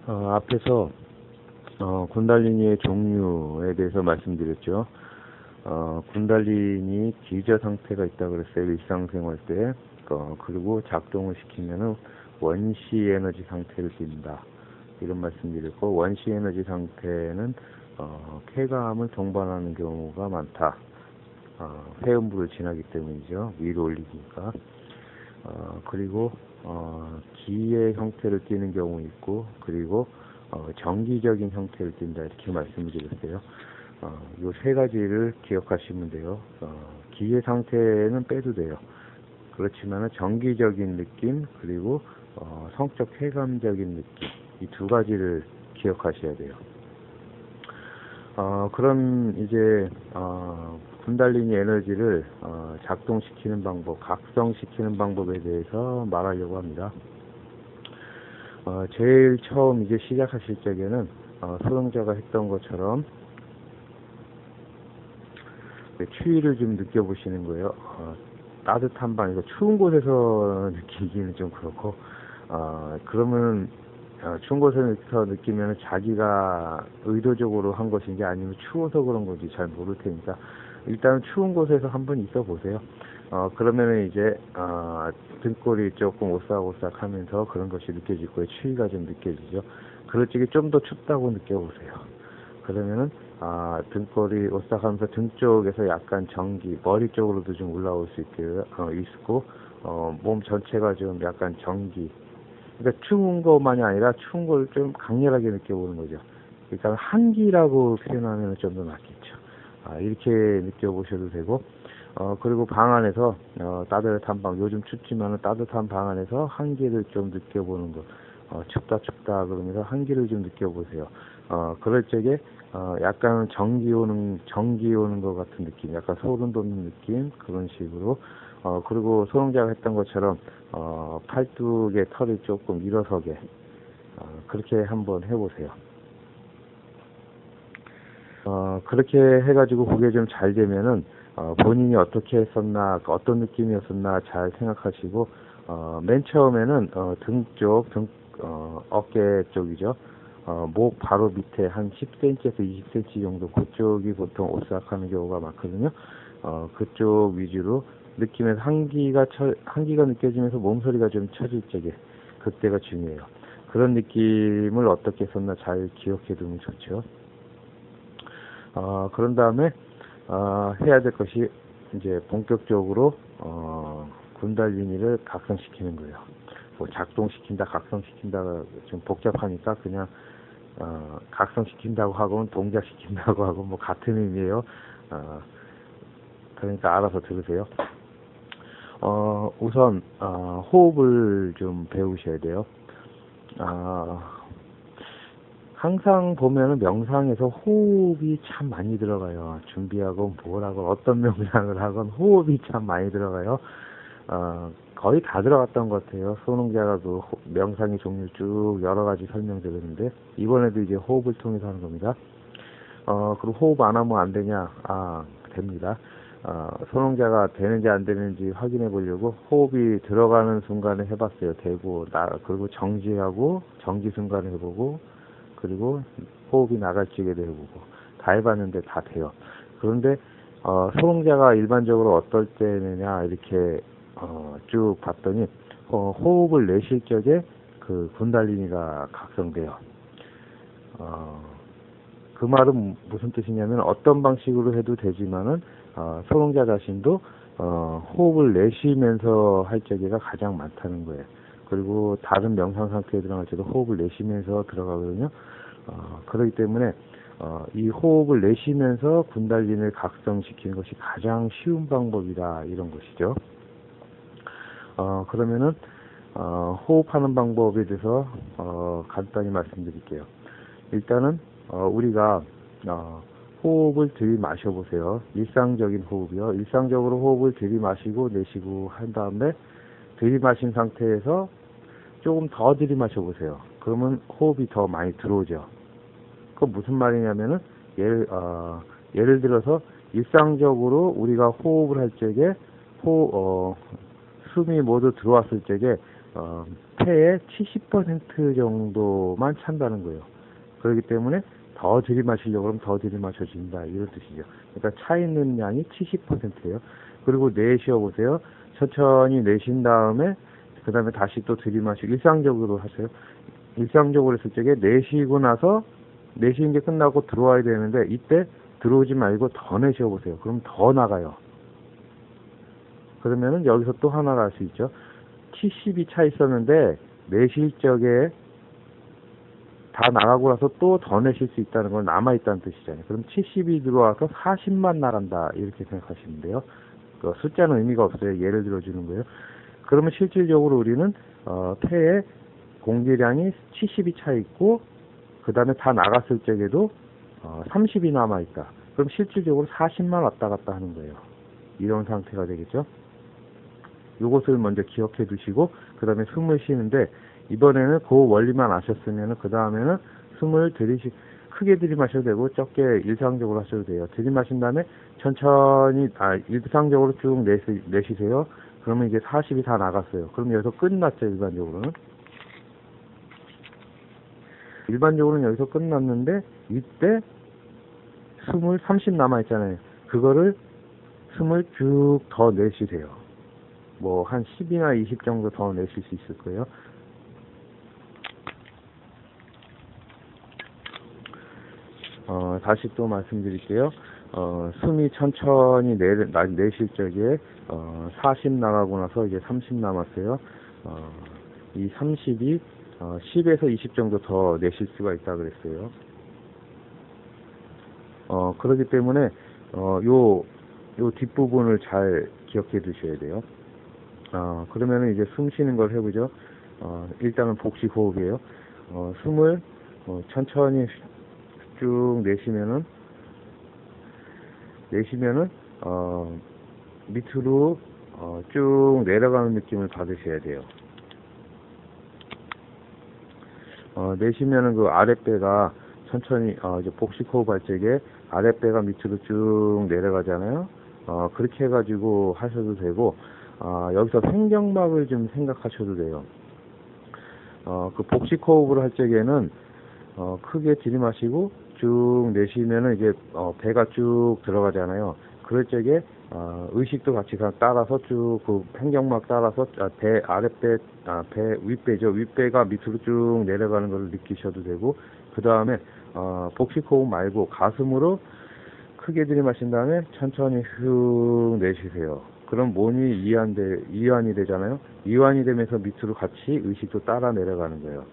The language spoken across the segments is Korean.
앞에서 군달리니의 종류에 대해서 말씀드렸죠. 군달리니 기저 상태가 있다 그랬어요. 일상생활 때. 그리고 작동을 시키면은 원시 에너지 상태를 띈다. 이런 말씀드렸고, 원시 에너지 상태는 쾌감을 동반하는 경우가 많다. 회음부를 지나기 때문이죠. 위로 올리기니까. 그리고 기의 형태를 띠는 경우 있고, 그리고 정기적인 형태를 띈다, 이렇게 말씀을 드렸어요. 요 세 가지를 기억하시면 돼요. 기의 상태는 빼도 돼요. 그렇지만 정기적인 느낌, 그리고 성적 쾌감적인 느낌, 이 두 가지를 기억하셔야 돼요. 그럼 이제 군달리니 에너지를 작동시키는 방법, 각성시키는 방법에 대해서 말하려고 합니다. 제일 처음 이제 시작하실 적에는 소형자가 했던 것처럼 추위를 좀 느껴보시는 거예요. 따뜻한 방, 이거 추운 곳에서 느끼기는 좀 그렇고, 그러면 추운 곳에서 느끼면 자기가 의도적으로 한 것인지 아니면 추워서 그런 건지 잘 모를 테니까 일단 추운 곳에서 한번 있어 보세요. 그러면은 이제 등골이 조금 오싹오싹 하면서 그런 것이 느껴질 거예요. 추위가 좀 느껴지죠. 그럴 적에 좀 더 춥다고 느껴보세요. 그러면은 등골이 오싹하면서 등 쪽에서 약간 전기, 머리 쪽으로도 좀 올라올 수 있고, 몸 전체가 좀 약간 전기, 그러니까 추운 것만이 아니라 추운 걸 좀 강렬하게 느껴보는 거죠. 그러니까 한기라고 표현하면 좀 더 낫겠죠. 이렇게 느껴보셔도 되고, 그리고 방 안에서 따뜻한 방, 요즘 춥지만 따뜻한 방 안에서 한기를 좀 느껴보는 것. 춥다 그러면서 한기를 좀 느껴보세요. 그럴 적에 약간 전기 오는 것 같은 느낌, 약간 소름 돋는 느낌, 그런 식으로. 그리고 소형자가 했던 것처럼 팔뚝의 털이 조금 일어서게 그렇게 한번 해보세요. 그렇게 해가지고 그게 좀 잘 되면은 본인이 어떻게 했었나, 어떤 느낌이었었나 잘 생각하시고, 맨 처음에는 등 쪽, 어깨 쪽이죠. 목 바로 밑에 한 10cm에서 20cm 정도, 그쪽이 보통 오싹하는 경우가 많거든요. 그쪽 위주로 느끼면서 한기가 느껴지면서 몸소리가 좀 쳐질 적에, 그때가 중요해요. 그런 느낌을 어떻게 했었나 잘 기억해 두면 좋죠. 그런 다음에 해야 될 것이 이제 본격적으로 군달리니를 각성시키는 거예요. 뭐 작동시킨다, 각성시킨다가 좀 복잡하니까 그냥 각성시킨다고 하고는 동작시킨다고 하고 뭐 같은 의미예요. 그러니까 알아서 들으세요. 우선 호흡을 좀 배우셔야 돼요. 항상 보면은 명상에서 호흡이 참 많이 들어가요. 준비하고 뭘 하건 어떤 명상을 하건 호흡이 참 많이 들어가요. 거의 다 들어갔던 것 같아요. 소능자가도 명상의 종류 쭉 여러 가지 설명드렸는데, 이번에도 이제 호흡을 통해서 하는 겁니다. 그리고 호흡 안 하면 안 되냐? 됩니다. 소능자가 되는지 안 되는지 확인해 보려고 호흡이 들어가는 순간에 해봤어요. 그리고 정지하고 정지 순간에 해보고, 그리고 호흡이 나갈 적에도 해보고, 다 해봤는데 다 돼요. 그런데 소능자가 일반적으로 어떨 때느냐 이렇게 쭉 봤더니 호흡을 내쉴 적에 그 군달리니가 각성돼요. 그 말은 무슨 뜻이냐면, 어떤 방식으로 해도 되지만은 소능자 자신도 호흡을 내쉬면서 할 적에가 가장 많다는 거예요. 그리고 다른 명상 상태에 들어갈 때도 호흡을 내쉬면서 들어가거든요. 그렇기 때문에 이 호흡을 내쉬면서 군달리니를 각성시키는 것이 가장 쉬운 방법이다, 이런 것이죠. 그러면은 호흡하는 방법에 대해서 간단히 말씀드릴게요. 일단은 우리가 호흡을 들이마셔 보세요. 일상적인 호흡이요. 일상적으로 호흡을 들이마시고 내쉬고 한 다음에 들이마신 상태에서 조금 더 들이마셔 보세요. 그러면 호흡이 더 많이 들어오죠. 그건 무슨 말이냐면은 예를 들어서 일상적으로 우리가 호흡을 할 적에 숨이 모두 들어왔을 적에 폐의 70% 정도만 찬다는 거예요. 그렇기 때문에 더 들이마시려고 하면 더 들이마셔진다, 이런 뜻이죠. 그러니까 차 있는 양이 70%예요. 그리고 내쉬어보세요. 천천히 내쉰 다음에 그 다음에 다시 또 들이마시고, 일상적으로 하세요. 일상적으로 했을 적에 내쉬고 나서 내쉬는 게 끝나고 들어와야 되는데, 이때 들어오지 말고 더 내쉬어보세요. 그럼 더 나가요. 그러면은 여기서 또 하나를 알 수 있죠. 70이 차 있었는데 내쉴 적에 다 나가고 나서 또 더 내쉴 수 있다는 건 남아있다는 뜻이잖아요. 그럼 70이 들어와서 40만 나간다, 이렇게 생각하시면 돼요. 그 숫자는 의미가 없어요. 예를 들어주는 거예요. 그러면 실질적으로 우리는 폐에 공기량이 70이 차 있고 그 다음에 다 나갔을 적에도 30이 남아있다. 그럼 실질적으로 40만 왔다 갔다 하는 거예요. 이런 상태가 되겠죠. 요것을 먼저 기억해 두시고 그 다음에 숨을 쉬는데, 이번에는 그 원리만 아셨으면 그 다음에는 숨을 크게 들이마셔도 되고 적게 일상적으로 하셔도 돼요. 들이마신 다음에 천천히 일상적으로 쭉 내쉬세요. 그러면 이제 40이 다 나갔어요. 그럼 여기서 끝났죠. 일반적으로는 여기서 끝났는데, 이때 숨을 30 남아있잖아요. 그거를 숨을 쭉 더 내쉬세요. 뭐 한 10이나 20 정도 더 내쉴 수 있을 거예요. 다시 또 말씀드릴게요. 숨이 천천히 내쉴 적에 40 나가고 나서 이제 30 남았어요. 이 30이 10에서 20 정도 더 내쉴 수가 있다 그랬어요. 그렇기 때문에 요 뒷부분을 잘 기억해 두셔야 돼요. 그러면은 이제 숨 쉬는 걸 해보죠. 일단은 복식 호흡이에요. 숨을 천천히 쭉 내쉬면은 밑으로 쭉 내려가는 느낌을 받으셔야 돼요. 내쉬면은 그 아랫배가 천천히 이제 복식 호흡 할 적에 아랫배가 밑으로 쭉 내려가잖아요. 그렇게 해가지고 하셔도 되고, 여기서 횡격막을 좀 생각하셔도 돼요. 그 복식 호흡을 할 적에는 크게 들이마시고 쭉 내쉬면은 이제 배가 쭉 들어가잖아요. 그럴 적에 의식도 같이 따라서 쭉 그 횡격막 따라서 배 아랫배 배 윗배죠. 윗배가 밑으로 쭉 내려가는 걸 느끼셔도 되고, 그 다음에 복식 호흡 말고 가슴으로 크게 들이마신 다음에 천천히 휙 내쉬세요. 그럼 몸이 이완이 되잖아요. 이완이 되면서 밑으로 같이 의식도 따라 내려가는 거예요.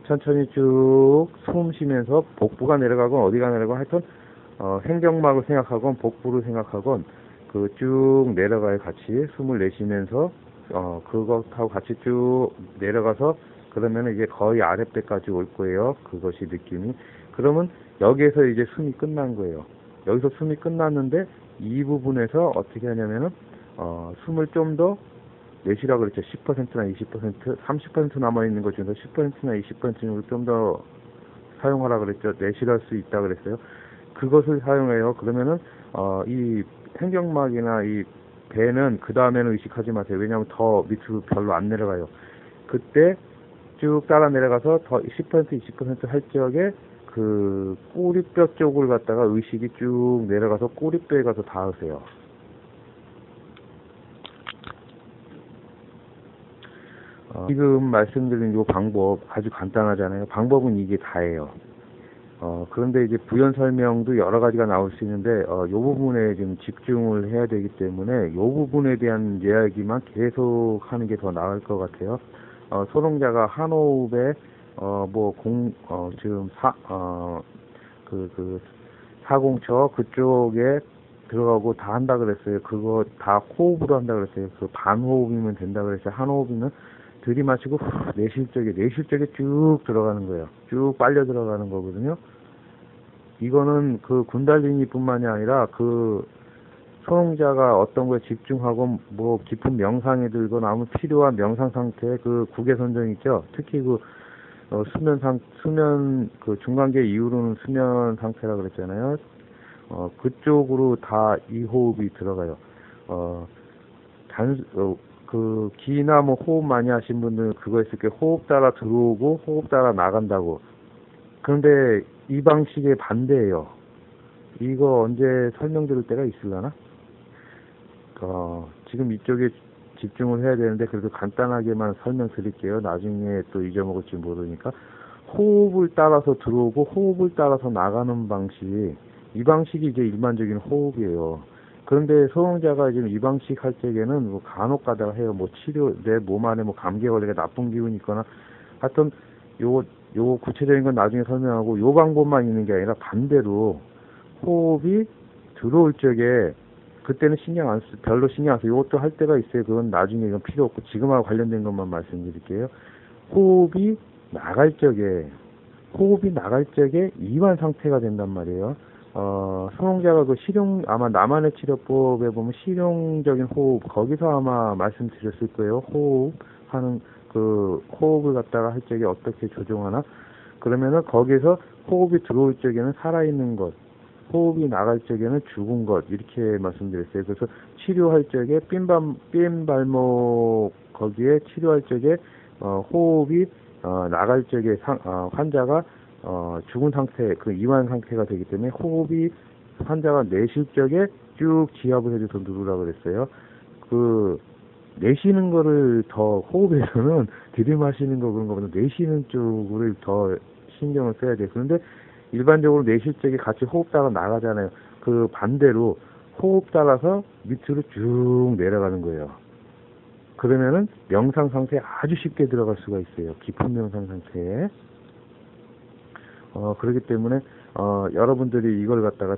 천천히 쭉 숨 쉬면서 복부가 내려가건 어디가 내려가건 하여튼 횡격막을 생각하건 복부를 생각하건 그 쭉 내려가요. 같이 숨을 내쉬면서 그것하고 같이 쭉 내려가서, 그러면 이게 거의 아랫배까지 올 거예요. 그것이 느낌이. 그러면 여기에서 이제 숨이 끝난 거예요. 여기서 숨이 끝났는데 이 부분에서 어떻게 하냐면은 숨을 좀 더 내쉬라고 그랬죠. 10%나 20%, 30% 남아있는 것 중에서 10%나 20% 정도 좀 더 사용하라 그랬죠. 내쉬할 수 있다 그랬어요. 그것을 사용해요. 그러면은 이 횡격막이나 이 배는 그 다음에는 의식하지 마세요. 왜냐하면 더 밑으로 별로 안 내려가요. 그때 쭉 따라 내려가서 더 10%, 20% 할 적에 그 꼬리뼈 쪽을 갖다가 의식이 쭉 내려가서 꼬리뼈에 가서 닿으세요. 지금 말씀드린 이 방법 아주 간단하잖아요. 방법은 이게 다예요. 그런데 이제 부연 설명도 여러 가지가 나올 수 있는데, 이 부분에 좀 집중을 해야 되기 때문에 이 부분에 대한 이야기만 계속 하는 게 더 나을 것 같아요. 소롱자가 한 호흡에, 지금 사공처 그쪽에 들어가고 다 한다 그랬어요. 그거 다 호흡으로 한다 그랬어요. 그 반호흡이면 된다 그랬어요. 한 호흡이면 들이마시고 내쉴 적에 쭉 들어가는 거예요. 쭉 빨려 들어가는 거거든요. 이거는 그 군달리니 뿐만이 아니라 그 소롱자가 어떤 거에 집중하고 뭐 깊은 명상에 들거나 아무 필요한 명상 상태, 그 국외선정 있죠. 특히 그 수면 그 중간계 이후로는 수면 상태라 그랬잖아요. 그쪽으로 다 이 호흡이 들어가요. 그 기나 뭐 호흡 많이 하신 분들은 그거 있을 게 호흡 따라 들어오고 호흡 따라 나간다고. 그런데 이 방식의 반대예요. 이거 언제 설명드릴 때가 있으려나? 지금 이쪽에 집중을 해야 되는데 그래도 간단하게만 설명드릴게요. 나중에 또 잊어먹을지 모르니까. 호흡을 따라서 들어오고 호흡을 따라서 나가는 방식, 이 방식이 이제 일반적인 호흡이에요. 그런데 소형자가 지금 이 방식 할 적에는 뭐 간혹 가다가 해요. 뭐 치료, 내 몸 안에 뭐 감기 걸리게 나쁜 기운이 있거나 하여튼 요 구체적인 건 나중에 설명하고, 요 방법만 있는 게 아니라 반대로 호흡이 들어올 적에 그때는 별로 신경 안 써. 이것도 할 때가 있어요. 그건 나중에, 이건 필요 없고 지금하고 관련된 것만 말씀드릴게요. 호흡이 나갈 적에 이완 상태가 된단 말이에요. 소형자가 그 아마 나만의 치료법에 보면 실용적인 호흡, 거기서 아마 말씀드렸을 거예요. 호흡을 갖다가 할 적에 어떻게 조정하나? 그러면은 거기서 호흡이 들어올 적에는 살아있는 것, 호흡이 나갈 적에는 죽은 것, 이렇게 말씀드렸어요. 그래서 치료할 적에 삔 발목 거기에 치료할 적에 호흡이 나갈 적에 환자가 죽은 상태, 그 이완 상태가 되기 때문에 호흡이 환자가 내쉴 적에 쭉 지압을 해줘서 누르라고 그랬어요. 그 내쉬는 거를 더 호흡에서는 들이마시는 거 그런 거보다 내쉬는 쪽을 더 신경을 써야 돼요. 그런데 일반적으로 내쉴 적에 같이 호흡 따라 나가잖아요. 그 반대로 호흡 따라서 밑으로 쭉 내려가는 거예요. 그러면은 명상 상태에 아주 쉽게 들어갈 수가 있어요. 깊은 명상 상태에. 그렇기 때문에 여러분들이 이걸 갖다가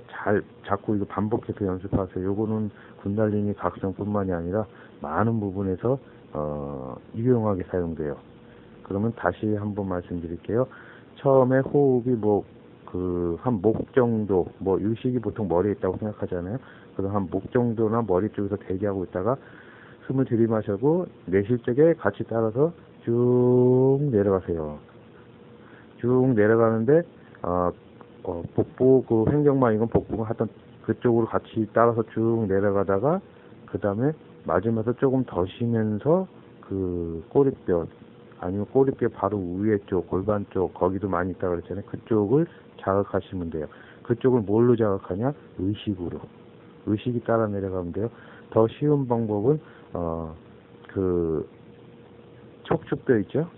자꾸 이거 반복해서 연습하세요. 요거는 군달리니 각성뿐만이 아니라 많은 부분에서 유용하게 사용돼요. 그러면 다시 한번 말씀드릴게요. 처음에 호흡이 한 목 정도, 의식이 보통 머리에 있다고 생각하잖아요. 그래서 한 목 정도나 머리 쪽에서 대기하고 있다가 숨을 들이마시고 내쉴 적에 같이 따라서 쭉 내려가세요. 쭉 내려가는데 복부, 그 횡격막, 이건 복부가 하여튼 그쪽으로 같이 따라서 쭉 내려가다가 그 다음에 맞으면서 조금 더 쉬면서 그 꼬리뼈, 아니면 꼬리뼈 바로 위에 쪽, 골반 쪽, 거기도 많이 있다고 그랬잖아요. 그쪽을 자극하시면 돼요. 그쪽을 뭘로 자극하냐? 의식이 따라 내려가면 돼요. 더 쉬운 방법은 그 척추뼈 있죠?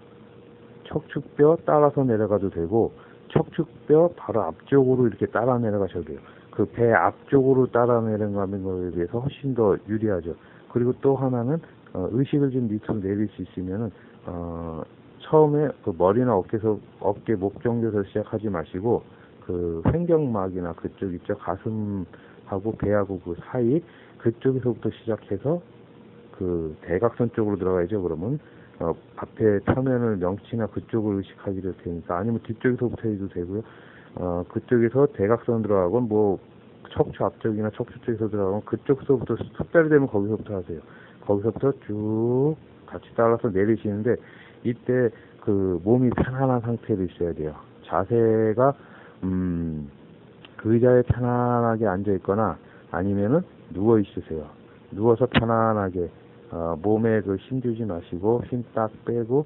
척추뼈 따라서 내려가도 되고, 척추뼈 바로 앞쪽으로 이렇게 따라 내려가셔도 돼요. 그 배 앞쪽으로 따라 내려가는 거에 비해서 훨씬 더 유리하죠. 그리고 또 하나는 의식을 좀 밑으로 내릴 수 있으면은 처음에 그 머리나 어깨, 목 정도에서 시작하지 마시고 그 횡격막이나 그쪽 있죠, 가슴하고 배하고 그 사이, 그쪽에서부터 시작해서 그 대각선 쪽으로 들어가야죠. 그러면 앞에 표면을, 명치나 그쪽을 의식하기도 되니까, 아니면 뒤쪽에서부터 해도 되고요. 그쪽에서 대각선 들어가고 척추 앞쪽이나 척추 쪽에서 들어가면 그쪽서부터 숙달이 되면 거기서부터 하세요. 거기서부터 쭉 같이 따라서 내리시는데, 이때 그 몸이 편안한 상태로 있어야 돼요. 자세가 그 의자에 편안하게 앉아 있거나 아니면은 누워 있으세요. 누워서 편안하게 몸에 그 힘 주지 마시고 힘 딱 빼고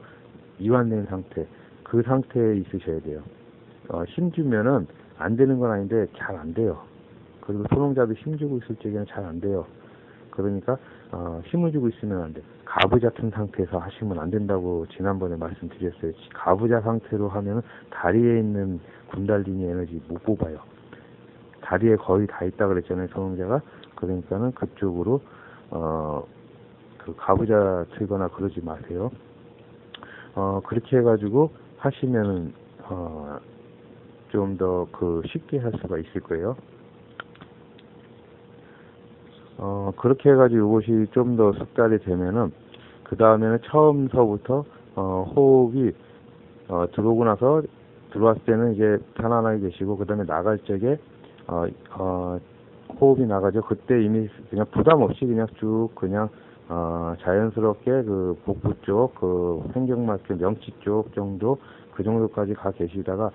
이완된 상태, 그 상태에 있으셔야 돼요. 힘 주면은 안 되는 건 아닌데 잘 안 돼요. 그리고 소형자도 힘 주고 있을 적에는 잘 안 돼요. 그러니까 힘을 주고 있으면 안 돼. 가부좌 같은 상태에서 하시면 안 된다고 지난번에 말씀드렸어요. 가부좌 상태로 하면 다리에 있는 군달리니 에너지 못 뽑아요. 다리에 거의 다 있다 그랬잖아요, 소형자가. 그러니까는 그쪽으로 그 가부좌 틀거나 그러지 마세요. 그렇게 해가지고 하시면은 좀 더 쉽게 할 수가 있을 거예요. 그렇게 해가지고 이것이 좀 더 숙달이 되면은, 그 다음에는 처음서부터 호흡이 들어오고 나서, 들어왔을 때는 이제 편안하게 계시고, 그 다음에 나갈 적에 호흡이 나가죠. 그때 이미 그냥 부담 없이 그냥 쭉 자연스럽게 그 복부 쪽, 그 횡격막, 명치 쪽 정도, 그 정도까지 가 계시다가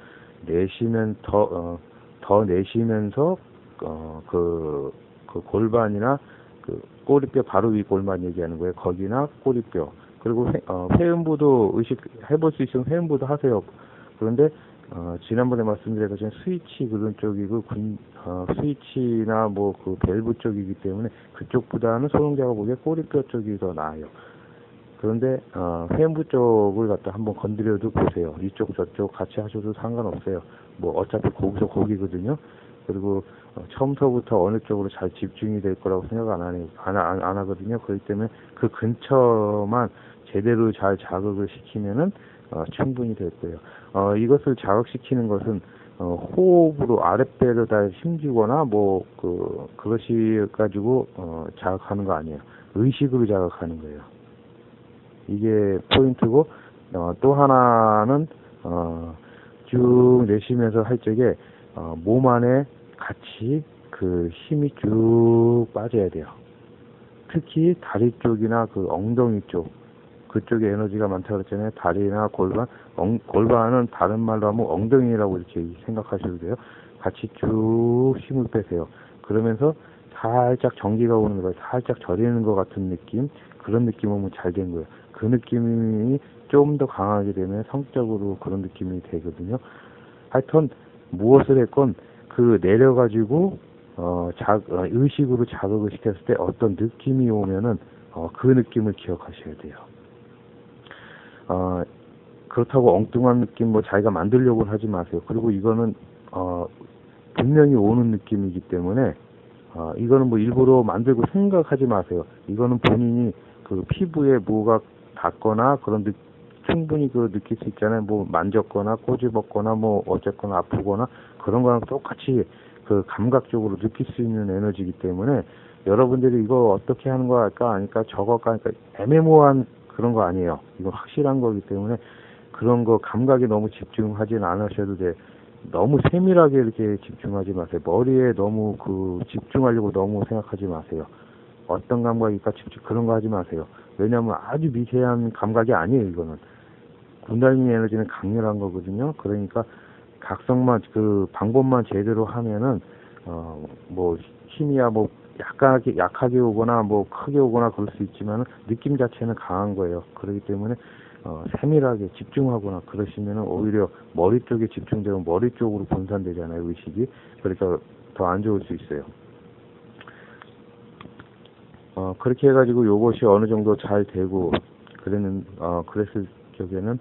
내쉬면 더 내쉬면서 그 골반이나 그 꼬리뼈 바로 위 골반 얘기하는 거예요. 거기나 꼬리뼈. 그리고 회음부도 해볼 수 있으면 회음부도 하세요. 그런데 지난번에 말씀드린 것처럼 스위치 그런 쪽이고 스위치나 뭐 그 밸브 쪽이기 때문에 그쪽보다는 소형자가 보기에 꼬리뼈 쪽이 더 나아요. 그런데 회음부 쪽을 갖다 한번 건드려도 보세요. 이쪽 저쪽 같이 하셔도 상관없어요. 뭐 어차피 거기서 거기거든요. 그리고 처음서부터 어느 쪽으로 잘 집중이 될 거라고 생각 안 하거든요. 그렇기 때문에 그 근처만 제대로 잘 자극을 시키면은 충분히 될 거예요. 이것을 자극시키는 것은 호흡으로 아랫배를 다 힘주거나 뭐 그것이 가지고 자극하는 거 아니에요. 의식으로 자극하는 거예요. 이게 포인트고 또 하나는 쭉 내쉬면서 할 적에 몸 안에 같이 그 힘이 쭉 빠져야 돼요. 특히 다리 쪽이나 그 엉덩이 쪽 그쪽에 에너지가 많다고 그랬잖아요. 다리나 골반, 골반은 다른 말로 하면 엉덩이라고 이렇게 생각하셔도 돼요. 같이 쭉 힘을 빼세요. 그러면서 살짝 전기가 오는 거예요. 살짝 저리는 것 같은 느낌, 그런 느낌 오면 잘 된 거예요. 그 느낌이 좀 더 강하게 되면 성적으로 그런 느낌이 되거든요. 하여튼 무엇을 했건 그 내려가지고 의식으로 자극을 시켰을 때 어떤 느낌이 오면은 그 느낌을 기억하셔야 돼요. 그렇다고 엉뚱한 느낌 뭐 자기가 만들려고 하지 마세요. 그리고 이거는 분명히 오는 느낌이기 때문에 이거는 뭐 일부러 만들고 생각하지 마세요. 이거는 본인이 그 피부에 뭐가 닿거나 충분히 느낄 수 있잖아요. 뭐 만졌거나 꼬집었거나 뭐 어쨌거나 아프거나 그런 거랑 똑같이 그 감각적으로 느낄 수 있는 에너지이기 때문에 여러분들이 이거 어떻게 하는 거 할까 아니까 저거 할까 하니까 애매모호한 그런 거 아니에요. 이거 확실한 거기 때문에 그런 거 감각에 너무 집중하지는 않으셔도 돼. 너무 세밀하게 이렇게 집중하지 마세요. 머리에 너무 집중하려고 너무 생각하지 마세요. 어떤 감각일까 그런 거 하지 마세요. 왜냐하면 아주 미세한 감각이 아니에요. 이거는 군달리니 에너지는 강렬한 거거든요. 그러니까 각성만 방법만 제대로 하면은 뭐 힘이야 뭐 약하게 오거나 뭐 크게 오거나 그럴 수 있지만 느낌 자체는 강한 거예요. 그렇기 때문에 세밀하게 집중하거나 그러시면은 오히려 머리 쪽에 집중되면 머리 쪽으로 분산되잖아요. 의식이. 그러니까 더 안 좋을 수 있어요. 그렇게 해가지고 요것이 어느 정도 잘 되고 그랬을 적에는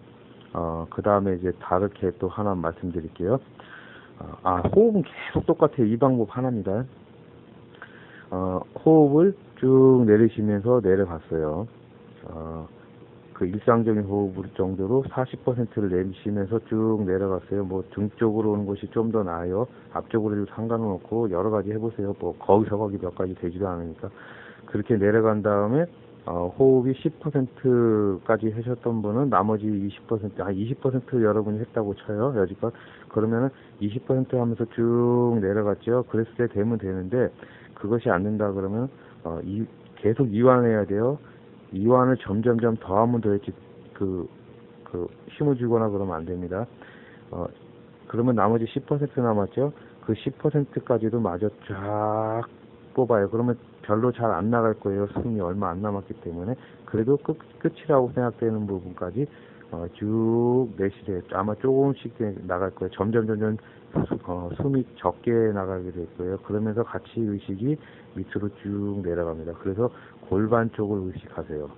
그 다음에 이제 다르게 또 하나 말씀드릴게요. 호흡은 계속 똑같아요. 이 방법 하나입니다. 호흡을 쭉 내리시면서 내려갔어요. 그 일상적인 호흡 정도로 40%를 내리시면서 쭉 내려갔어요. 뭐 등 쪽으로 오는 것이 좀 더 나아요. 앞쪽으로 해도 상관은 없고 여러 가지 해보세요. 뭐 거기서 거기 몇 가지 되지도 않으니까. 그렇게 내려간 다음에 호흡이 10%까지 하셨던 분은 나머지 20% 여러분이 했다고 쳐요. 여지껏. 그러면은 20% 하면서 쭉 내려갔죠. 그랬을 때 되면 되는데 그것이 안 된다 그러면 계속 이완해야 돼요. 이완을 점점점 더하면 더했지 힘을 주거나 그러면 안 됩니다. 그러면 나머지 10% 남았죠. 그 10%까지도 마저 쫙 뽑아요. 그러면 별로 잘 안 나갈 거예요. 숨이 얼마 안 남았기 때문에. 그래도 끝이라고 생각되는 부분까지 쭉 내쉬세요. 아마 조금씩 나갈 거예요. 점점 숨이 적게 나가게 될 거예요. 그러면서 같이 의식이 밑으로 쭉 내려갑니다. 그래서 골반 쪽을 의식하세요.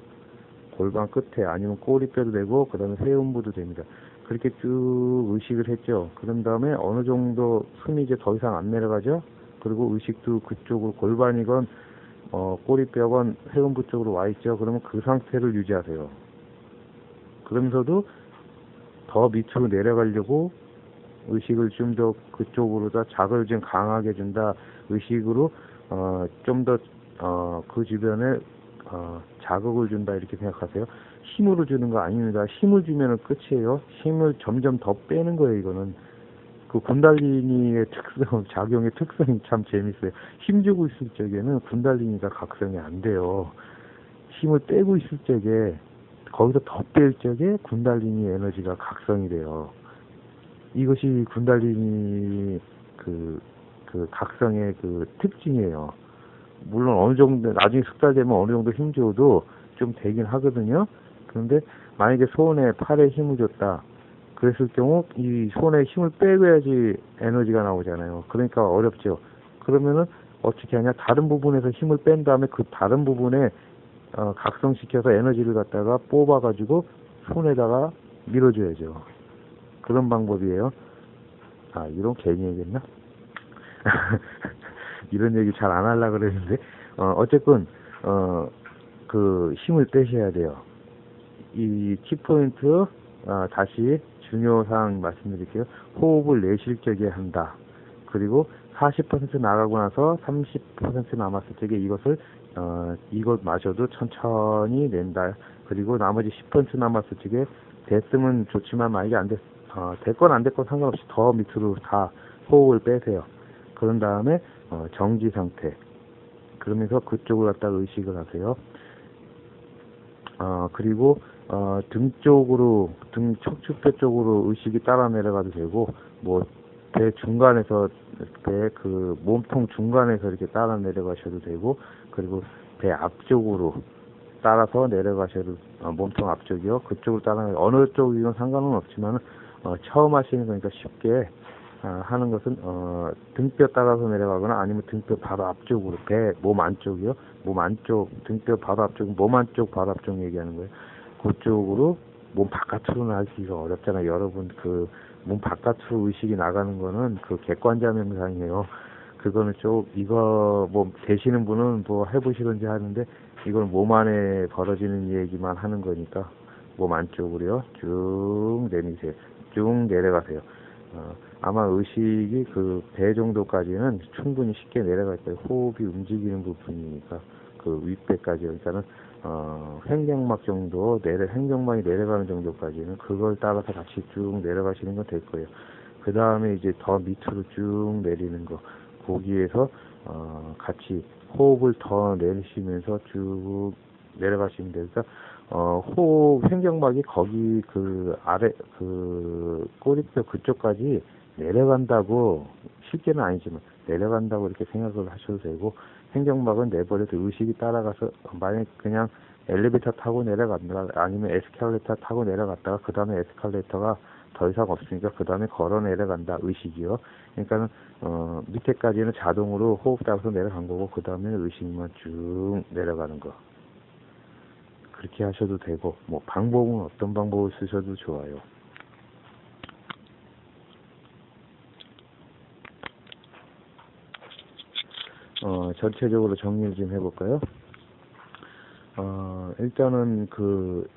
골반 끝에 아니면 꼬리뼈도 되고 그 다음에 회음부도 됩니다. 그렇게 쭉 의식을 했죠. 그런 다음에 어느 정도 숨이 이제 더 이상 안 내려가죠. 그리고 의식도 그쪽으로 골반이건 꼬리뼈건 회음부 쪽으로 와 있죠. 그러면 그 상태를 유지하세요. 그러면서도 더 밑으로 내려가려고 의식을 좀 더 그쪽으로 다 자극을 좀 강하게 준다. 의식으로 좀 더 그 주변에 자극을 준다 이렇게 생각하세요. 힘으로 주는 거 아닙니다. 힘을 주면은 끝이에요. 힘을 점점 더 빼는 거예요. 이거는 그 군달리니의 작용의 특성이 참 재밌어요. 힘 주고 있을 적에는 군달리니가 각성이 안 돼요. 힘을 빼고 있을 적에 거기서 더 뺄 적에 군달리니 에너지가 각성이 돼요. 이것이 군달리니 그 각성의 그 특징이에요. 물론 어느 정도, 나중에 숙달되면 어느 정도 힘 줘도 좀 되긴 하거든요. 그런데 만약에 손에, 팔에 힘을 줬다. 그랬을 경우 이 손에 힘을 빼고 해야지 에너지가 나오잖아요. 그러니까 어렵죠. 그러면은 어떻게 하냐? 다른 부분에서 힘을 뺀 다음에 그 다른 부분에 각성시켜서 에너지를 갖다가 뽑아가지고 손에다가 밀어줘야죠. 그런 방법이에요. 아, 이런 괜히 얘기했나? 이런 얘기 잘 안 하려고 그랬는데, 어쨌든, 그 힘을 빼셔야 돼요. 이 키포인트, 다시 중요사항 말씀드릴게요. 호흡을 내쉴 적에 한다. 그리고 40% 나가고 나서 30% 남았을 적에 이것마저도 천천히 낸다. 그리고 나머지 10% 남았을 적에 됐으면 좋지만 만약에 됐건 안 됐건 상관없이 더 밑으로 다 호흡을 빼세요. 그런 다음에 정지 상태. 그러면서 그쪽을 갖다가 의식을 하세요. 그리고 등 쪽으로, 등 척추뼈 쪽으로 의식이 따라 내려가도 되고, 뭐 배 중간에서, 배 그 몸통 중간에서 이렇게 따라 내려가셔도 되고, 그리고 배 앞쪽으로 따라서 내려가셔도, 몸통 앞쪽이요. 그쪽으로 따라, 어느 쪽이건 상관은 없지만, 처음 하시는 거니까 쉽게 하는 것은 등뼈 따라서 내려가거나 아니면 등뼈 바로 앞쪽으로, 배 몸 안쪽이요. 몸 안쪽, 등뼈 바로 앞쪽, 몸 안쪽 바로 앞쪽 얘기하는 거예요. 그쪽으로 몸 바깥으로는 하기가 어렵잖아요. 여러분 그 몸 바깥으로 의식이 나가는 거는 그 객관자 명상이에요. 그거는 이거 뭐 되시는 분은 뭐 해보시든지 하는데 이건 몸 안에 벌어지는 얘기만 하는 거니까 몸 안쪽으로요. 쭉 내리세요. 쭉 내려가세요. 아마 의식이 그 배 정도까지는 충분히 쉽게 내려갈 거예요. 호흡이 움직이는 부분이니까 그 윗배까지요. 그러니까는 횡격막 정도 횡격막이 내려가는 정도까지는 그걸 따라서 같이 쭉 내려가시는 건 될 거예요. 그 다음에 이제 더 밑으로 쭉 내리는 거, 거기에서 같이 호흡을 더 내쉬면서 쭉 내려가시면 돼요. 그러니까 호흡 횡격막이 거기 그 아래 그 꼬리뼈 그쪽까지 내려간다고, 쉽게는 아니지만 내려간다고 이렇게 생각을 하셔도 되고, 횡격막은 내버려도 의식이 따라가서 만약 그냥 엘리베이터 타고 내려간다 아니면 에스컬레이터 타고 내려갔다가 그 다음에 에스컬레이터가 더 이상 없으니까 그 다음에 걸어 내려간다 의식이요. 그러니까는 밑에까지는 자동으로 호흡 따라서 내려간 거고 그 다음에 의식만 쭉 내려가는 거. 그렇게 하셔도 되고, 뭐 방법은 어떤 방법을 쓰셔도 좋아요. 전체적으로 정리를 좀 해볼까요? 일단은 그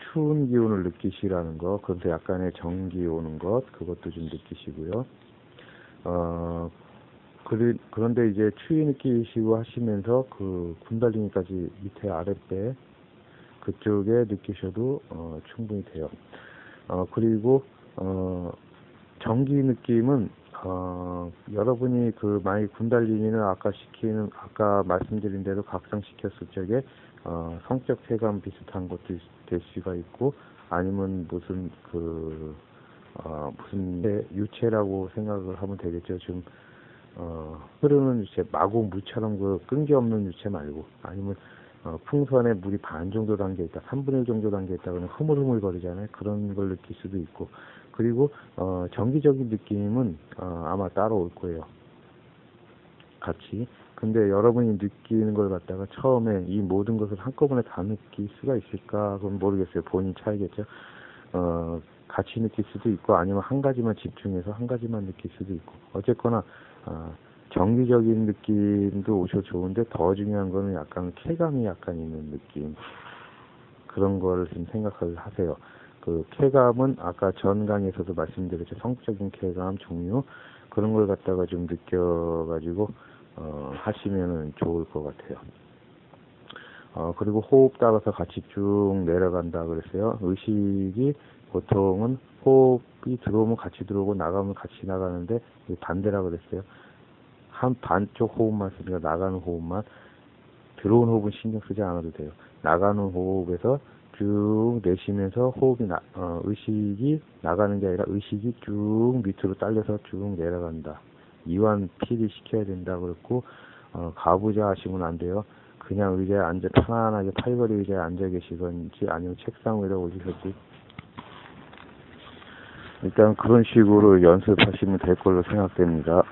추운 기운을 느끼시라는 거, 그런데 약간의 정기 오는 것, 그것도 좀 느끼시고요. 그런데 이제 추위 느끼시고 하시면서 그 군달리니까지 밑에 아랫배 그쪽에 느끼셔도 충분히 돼요. 그리고 정기 느낌은 여러분이 그 만약 군달리니는 아까 말씀드린 대로 각성시켰을 적에 성적 쾌감 비슷한 것도 될 수가 있고, 아니면 무슨 유체라고 생각을 하면 되겠죠. 지금 흐르는 유체, 마구 물처럼 그 끈기 없는 유체 말고, 아니면 풍선에 물이 반 정도 담겨 있다, 3분의 1 정도 담겨 있다, 그러면 흐물흐물 거리잖아요. 그런 걸 느낄 수도 있고, 그리고 정기적인 느낌은 아마 따라올 거예요. 같이. 근데 여러분이 느끼는 걸 갖다가 처음에 이 모든 것을 한꺼번에 다 느낄 수가 있을까? 그건 모르겠어요. 본인 차이겠죠. 같이 느낄 수도 있고, 아니면 한 가지만 집중해서 한 가지만 느낄 수도 있고. 어쨌거나 정기적인 느낌도 오셔도 좋은데, 더 중요한 거는 약간 쾌감이 약간 있는 느낌. 그런 걸 좀 생각을 하세요. 그 쾌감은 아까 전 강에서도 말씀드렸죠. 성적인 쾌감 종류, 그런 걸 갖다가 좀 느껴가지고 하시면은 좋을 것 같아요. 그리고 호흡 따라서 같이 쭉 내려간다 그랬어요. 의식이 보통은 호흡이 들어오면 같이 들어오고 나가면 같이 나가는데 반대라 그랬어요. 한 반쪽 호흡만 쓰니까 나가는 호흡만, 들어오는 호흡은 신경 쓰지 않아도 돼요. 나가는 호흡에서 쭉 내쉬면서 의식이 나가는 게 아니라 의식이 쭉 밑으로 딸려서 쭉 내려간다. 이완 필히 시켜야 된다 그랬고, 가부좌 하시면 안 돼요. 그냥 의자에 앉아 편안하게 팔걸이 의자에 앉아 계시건지 아니면 책상 위로 오시든지 일단 그런 식으로 연습하시면 될 걸로 생각됩니다.